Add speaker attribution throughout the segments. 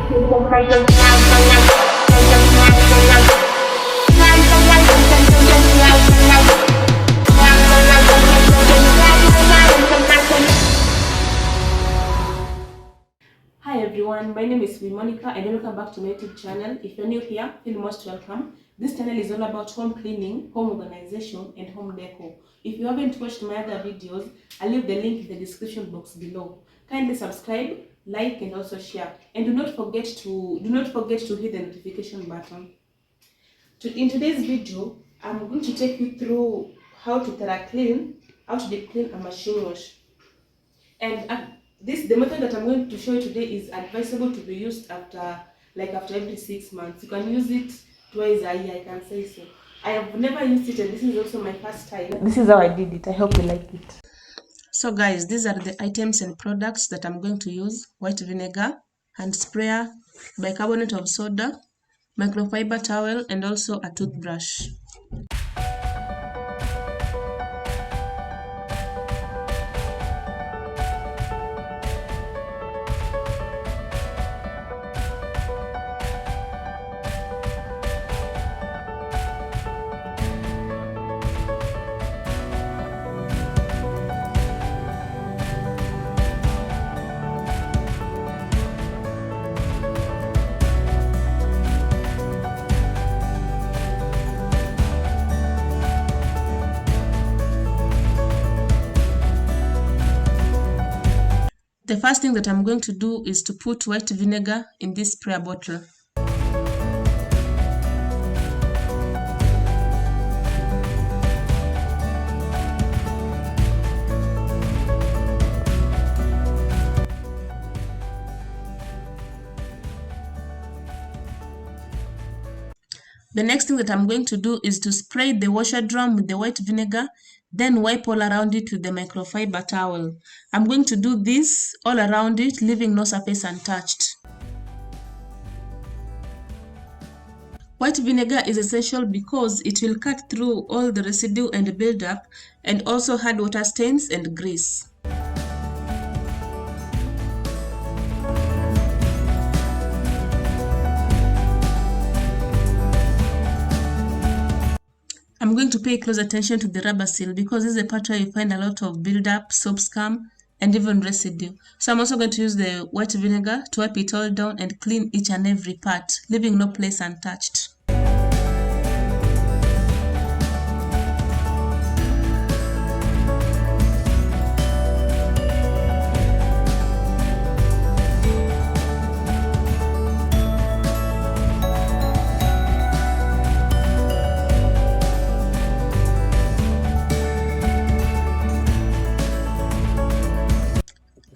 Speaker 1: Hi everyone, my name is Monica and welcome back to my YouTube channel. If you're new here, feel most welcome. This channel is all about home cleaning, home organization and home decor. If you haven't watched my other videos, I'll leave the link in the description box below. Kindly subscribe, like and also share. And do not forget to hit the notification button. In today's video, I'm going to take you through how to deep clean a machine wash. And the method that I'm going to show you today is advisable to be used after every 6 months. You can use it twice a year, I can say so. I have never used it and this is also my first time. This is how I did it. I hope you like it. So guys, these are the items and products that I'm going to use: white vinegar, hand sprayer, bicarbonate of soda, microfiber towel, and also a toothbrush. The first thing that I'm going to do is to put white vinegar in this sprayer bottle. The next thing that I'm going to do is to spray the washer drum with the white vinegar, then wipe all around it with the microfiber towel. I'm going to do this all around it, leaving no surface untouched. White vinegar is essential because it will cut through all the residue and buildup, and also hard water stains and grease. I'm going to pay close attention to the rubber seal because this is a part where you find a lot of buildup, soap scum, and even residue. So I'm also going to use the white vinegar to wipe it all down and clean each and every part, leaving no place untouched.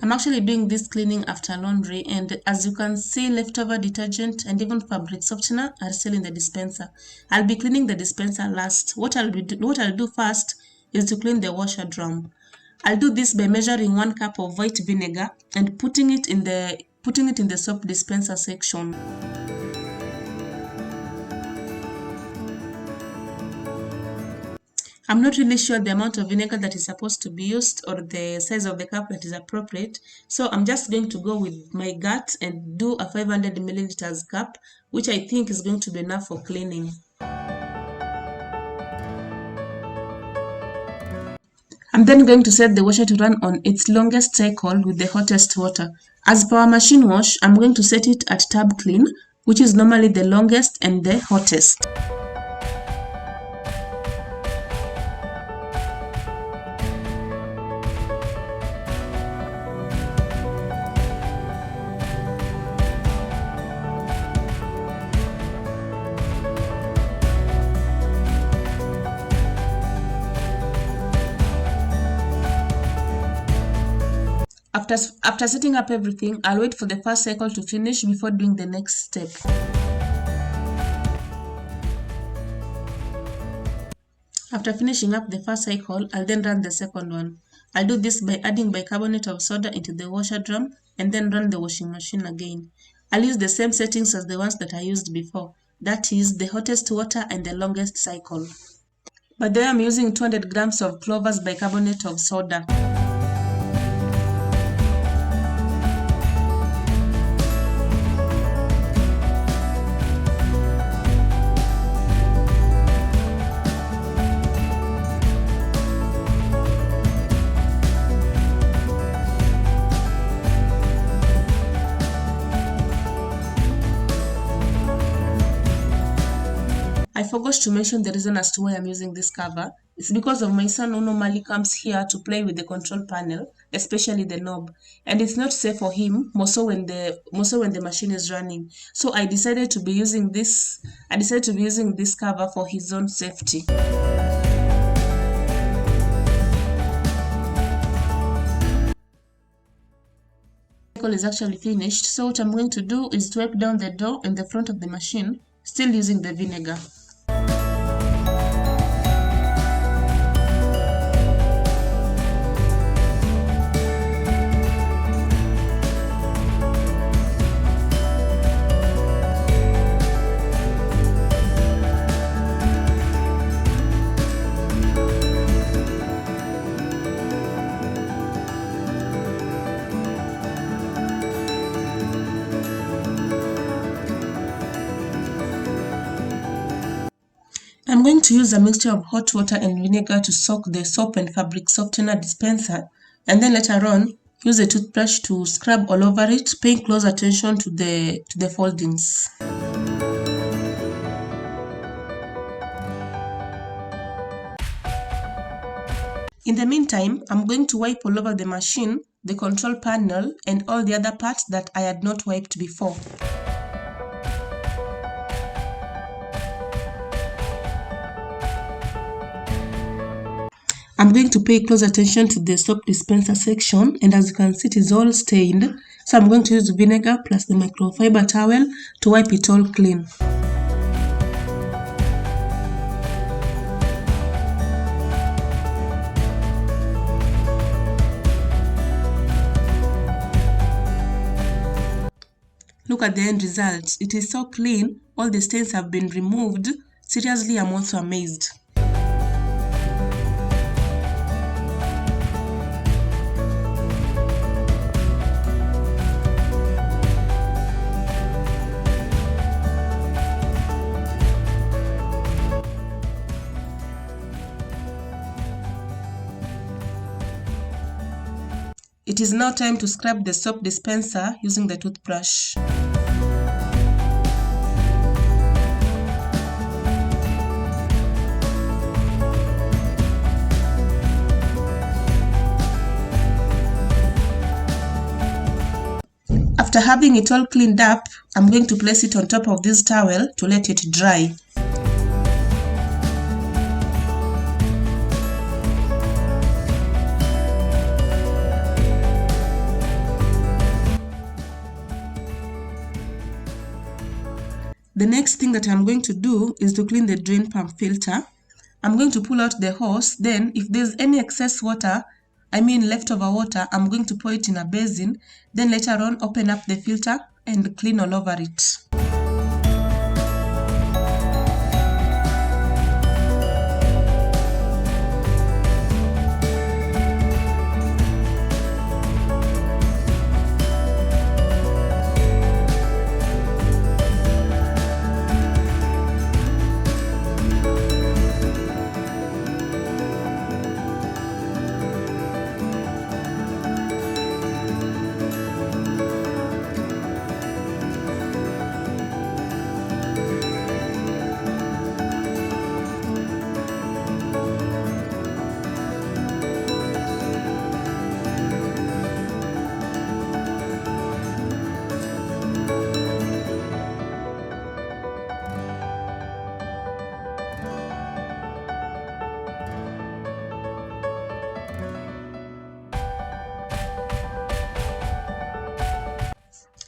Speaker 1: I'm actually doing this cleaning after laundry, and as you can see, leftover detergent and even fabric softener are still in the dispenser. I'll be cleaning the dispenser last. What I'll do first is to clean the washer drum. I'll do this by measuring 1 cup of white vinegar and putting it in the soap dispenser section. I'm not really sure the amount of vinegar that is supposed to be used or the size of the cup that is appropriate, so I'm just going to go with my gut and do a 500 milliliters cup, which I think is going to be enough for cleaning. I'm then going to set the washer to run on its longest cycle with the hottest water. As per our machine wash, I'm going to set it at tab clean, which is normally the longest and the hottest. After setting up everything, I'll wait for the first cycle to finish before doing the next step. After finishing up the first cycle, I'll then run the second one. I'll do this by adding bicarbonate of soda into the washer drum and then run the washing machine again. I'll use the same settings as the ones that I used before. That is the hottest water and the longest cycle. But there I'm using 200 grams of Clover's bicarbonate of soda. forgot to mention the reason as to why I'm using this cover. It's because of my son who normally comes here to play with the control panel, especially the knob. And it's not safe for him, more so when the machine is running. So I decided to be using this cover for his own safety. Is actually finished, so what I'm going to do is to wipe down the door in the front of the machine, still using the vinegar. I'm going to use a mixture of hot water and vinegar to soak the soap and fabric softener dispenser, and then later on use a toothbrush to scrub all over it, paying close attention to the foldings. In the meantime, I'm going to wipe all over the machine, the control panel, and all the other parts that I had not wiped before. I'm going to pay close attention to the soap dispenser section, and as you can see, it is all stained. So I'm going to use vinegar plus the microfiber towel to wipe it all clean. Look at the end result. It is so clean. All the stains have been removed. Seriously, I'm also amazed. It is now time to scrub the soap dispenser using the toothbrush. After having it all cleaned up, I'm going to place it on top of this towel to let it dry. The next thing that I'm going to do is to clean the drain pump filter. I'm going to pull out the hose, then if there's any excess water, leftover water, I'm going to pour it in a basin, then later on open up the filter and clean all over it.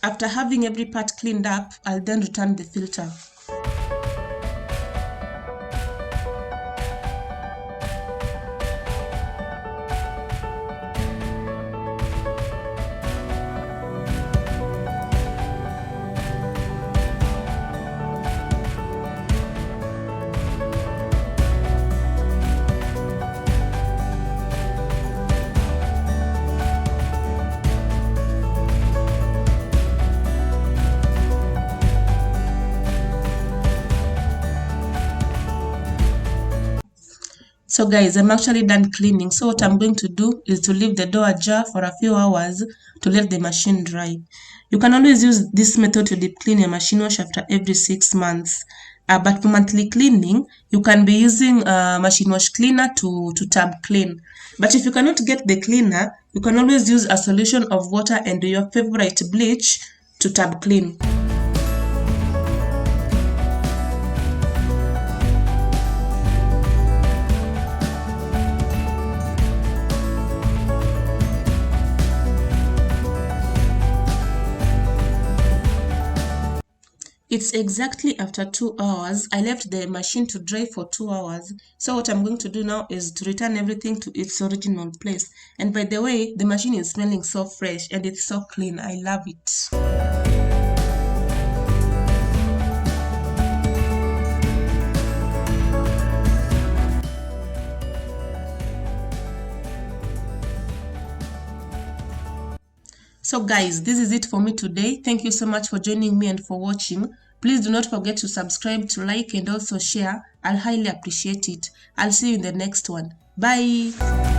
Speaker 1: After having every part cleaned up, I'll then return the filter. So guys, I'm actually done cleaning. So what I'm going to do is to leave the door ajar for a few hours to let the machine dry. You can always use this method to deep clean your machine wash after every 6 months. But for monthly cleaning, you can be using machine wash cleaner to tub clean. But if you cannot get the cleaner, you can always use a solution of water and your favorite bleach to tub clean. It's exactly after 2 hours. I left the machine to dry for 2 hours. So what I'm going to do now is to return everything to its original place. And by the way, the machine is smelling so fresh and it's so clean. I love it. So guys, this is it for me today. Thank you so much for joining me and for watching. Please do not forget to subscribe, to like, and also share. I'll highly appreciate it. I'll see you in the next one. Bye.